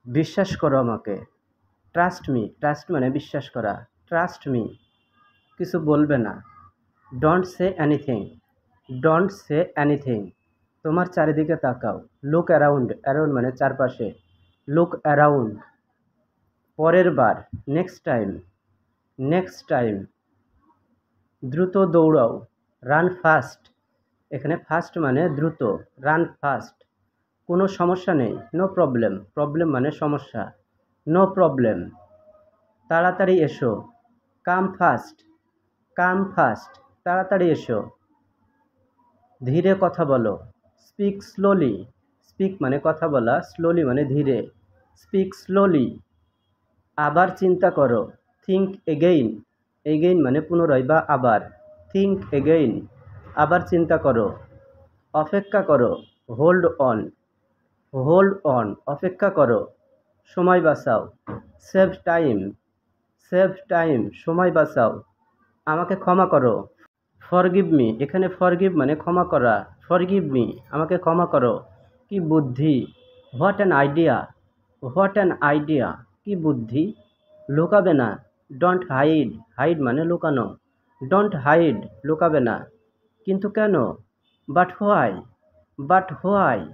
বিশ্বাস করো আমাকে। ট্রাস্ট মি, ট্রাস্ট মানে বিশ্বাস করা। ট্রাস্ট মি, কিছু বলবে না। Don't say anything, don't say anything. তোমার চারিদিকে তাকাও। লুক অ্যারাউন্ড, অ্যারাউন্ড মানে চারপাশে। Look around. পরের বার, নেক্সট টাইম, নেক্সট টাইম। দ্রুত দৌড়াও। রান ফাস্ট, এখানে ফাস্ট মানে দ্রুত। Run fast. কোনো সমস্যা নেই, নো প্রবলেম, প্রবলেম মানে সমস্যা। No problem. তাড়াতাড়ি এসো। কাম ফাস্ট, কাম ফাস্ট, তাড়াতাড়ি এসো। ধীরে কথা বলো। স্পিক স্লোলি, স্পিক মানে কথা বলা, স্লোলি মানে ধীরে। Speak slowly. আবার চিন্তা করো। থিঙ্ক এগেইন, এগেইন মানে পুনরায় বা আবার। থিঙ্ক এগেইন, আবার চিন্তা করো। অপেক্ষা করো। হোল্ড অন, হোল্ড অন, অপেক্ষা করো। সময় বাঁচাও। সেভ টাইম, সেভ টাইম, সময় বাঁচাও। আমাকে ক্ষমা করো। ফরগিভ মি, এখানে ফরগিভ মানে ক্ষমা করা। ফরগিভ মি, আমাকে ক্ষমা করো। কি বুদ্ধি! What an idea, what an idea, কি বুদ্ধি! লুকাবে না। ডোন্ট হাইড, হাইড মানে লুকানো। ডোন্ট হাইড, লুকাবে না। কিন্তু কেন? But why, but why,